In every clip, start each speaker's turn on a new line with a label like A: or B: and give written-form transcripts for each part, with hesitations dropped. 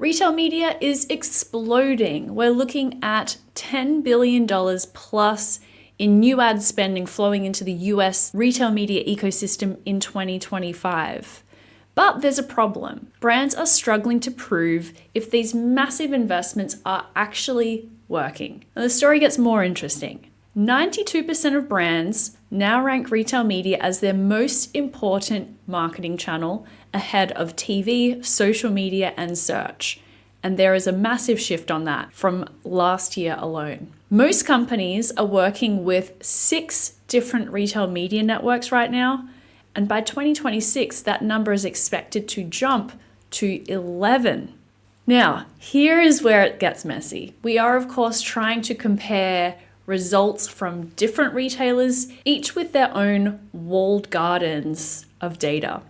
A: Retail media is exploding. We're looking at $10 billion plus in new ad spending flowing into the US retail media ecosystem in 2025. But there's a problem. Brands are struggling to prove if these massive investments are actually working. Now, the story gets more interesting. 92% of brands now rank retail media as their most important marketing channel ahead of TV, social media, and search. And there is a massive shift on that from last year alone. Most companies are working with 6 different retail media networks right now. And by 2026, that number is expected to jump to 11. Now, here is where it gets messy. We are, of course, trying to compare results from different retailers, each with their own walled gardens of data.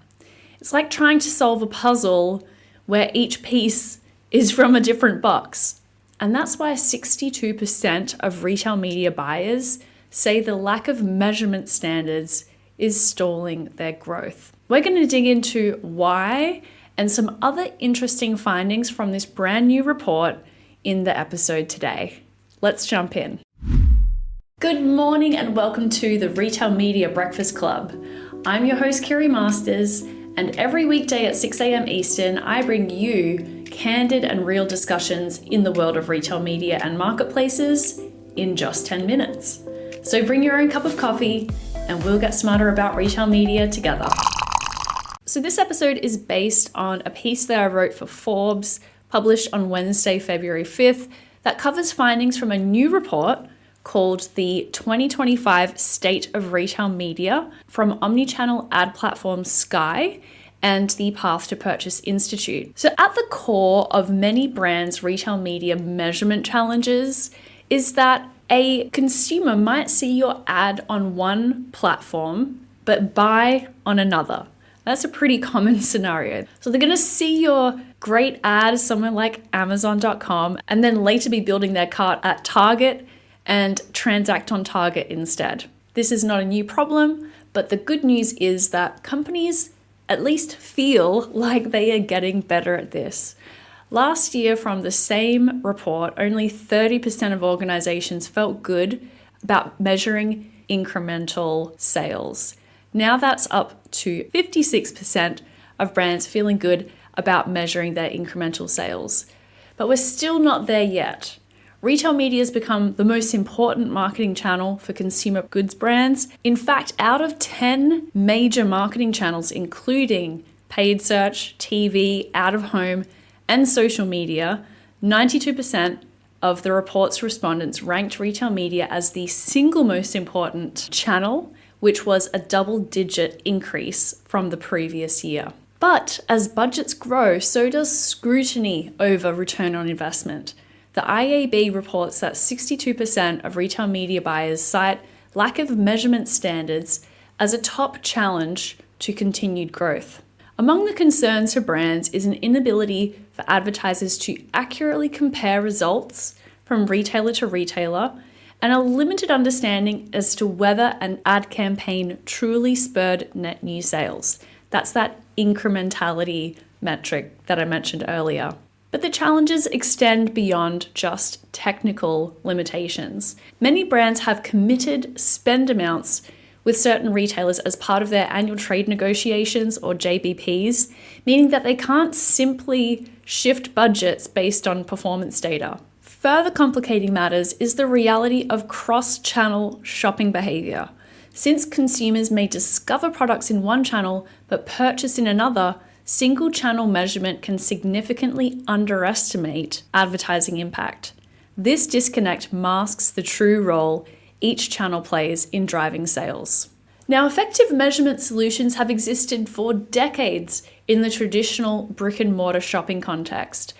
A: It's like trying to solve a puzzle where each piece is from a different box. And that's why 62% of retail media buyers say the lack of measurement standards is stalling their growth. We're going to dig into why and some other interesting findings from this brand new report in the episode today. Let's jump in. Good morning and welcome to the Retail Media Breakfast Club. I'm your host, Kiri, and every weekday at 6 a.m. Eastern, I bring you candid and real discussions in the world of retail media and marketplaces in just 10 minutes. So bring your own cup of coffee and we'll get smarter about retail media together. So this episode is based on a piece that I wrote for Forbes, published on Wednesday, February 5th, that covers findings from a new report called the 2025 State of Retail Media from omnichannel ad platform Skai and the Path to Purchase Institute. So at the core of many brands' retail media measurement challenges is that a consumer might see your ad on one platform, but buy on another. That's a pretty common scenario. So they're going to see your great ad somewhere like Amazon.com and then later be building their cart at Target and transact on Target instead. This is not a new problem, but the good news is that companies at least feel like they are getting better at this. Last year, from the same report, only 30% of organizations felt good about measuring incremental sales. Now that's up to 56% of brands feeling good about measuring their incremental sales. But we're still not there yet. Retail media has become the most important marketing channel for consumer goods brands. In fact, out of 10 major marketing channels, including paid search, TV, out of home, and social media, 92% of the report's respondents ranked retail media as the single most important channel, which was a double-digit increase from the previous year. But as budgets grow, so does scrutiny over return on investment. The IAB reports that 62% of retail media buyers cite lack of measurement standards as a top challenge to continued growth. Among the concerns for brands is an inability for advertisers to accurately compare results from retailer to retailer and a limited understanding as to whether an ad campaign truly spurred net new sales. That's that incrementality metric that I mentioned earlier. But the challenges extend beyond just technical limitations. Many brands have committed spend amounts with certain retailers as part of their annual trade negotiations or JBPs, meaning that they can't simply shift budgets based on performance data. Further complicating matters is the reality of cross-channel shopping behavior. Since consumers may discover products in one channel but purchase in another, single channel measurement can significantly underestimate advertising impact. This disconnect masks the true role each channel plays in driving sales. Now, effective measurement solutions have existed for decades in the traditional brick and mortar shopping context.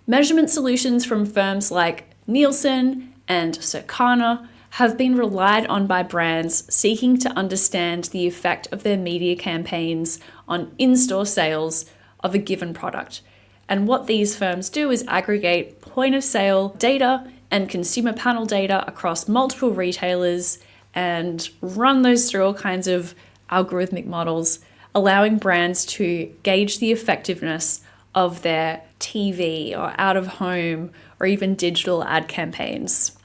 A: Measurement solutions from firms like Nielsen and Circana have been relied on by brands seeking to understand the effect of their media campaigns on in-store sales of a given product. And what these firms do is aggregate point-of-sale data and consumer panel data across multiple retailers and run those through all kinds of algorithmic models, allowing brands to gauge the effectiveness of their TV or out of home or even digital ad campaigns.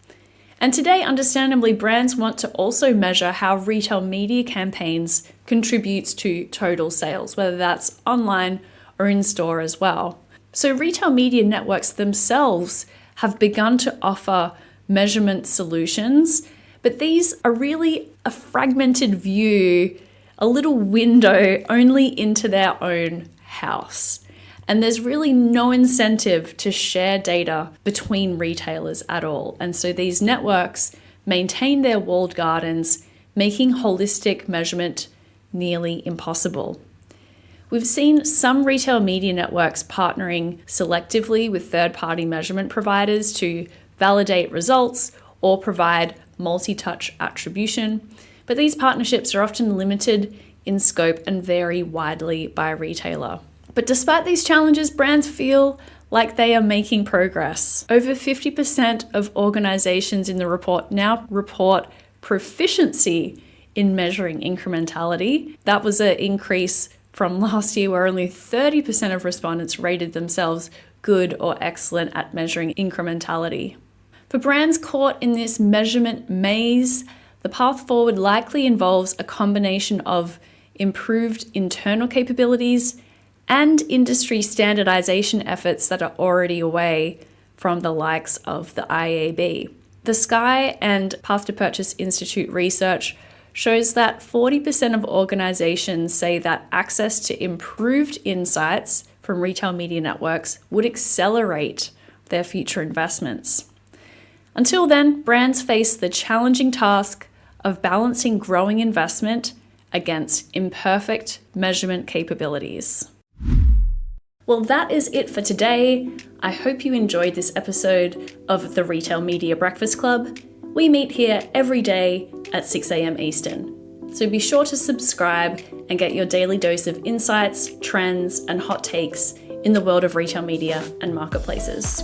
A: And today, understandably, brands want to also measure how retail media campaigns contributes to total sales, whether that's online or in store as well. So retail media networks themselves have begun to offer measurement solutions, but these are really a fragmented view, a little window only into their own house. And there's really no incentive to share data between retailers at all. And so these networks maintain their walled gardens, making holistic measurement nearly impossible. We've seen some retail media networks partnering selectively with third-party measurement providers to validate results or provide multi-touch attribution, but these partnerships are often limited in scope and vary widely by retailer. But despite these challenges, brands feel like they are making progress. Over 50% of organizations in the report now report proficiency in measuring incrementality. That was an increase from last year where only 30% of respondents rated themselves good or excellent at measuring incrementality. For brands caught in this measurement maze, the path forward likely involves a combination of improved internal capabilities and industry standardization efforts that are already away from the likes of the IAB. The Skai and Path to Purchase Institute research shows that 40% of organizations say that access to improved insights from retail media networks would accelerate their future investments. Until then, brands face the challenging task of balancing growing investment against imperfect measurement capabilities. Well, that is it for today. I hope you enjoyed this episode of the Retail Media Breakfast Club. We meet here every day at 6 a.m. Eastern. So be sure to subscribe and get your daily dose of insights, trends, and hot takes in the world of retail media and marketplaces.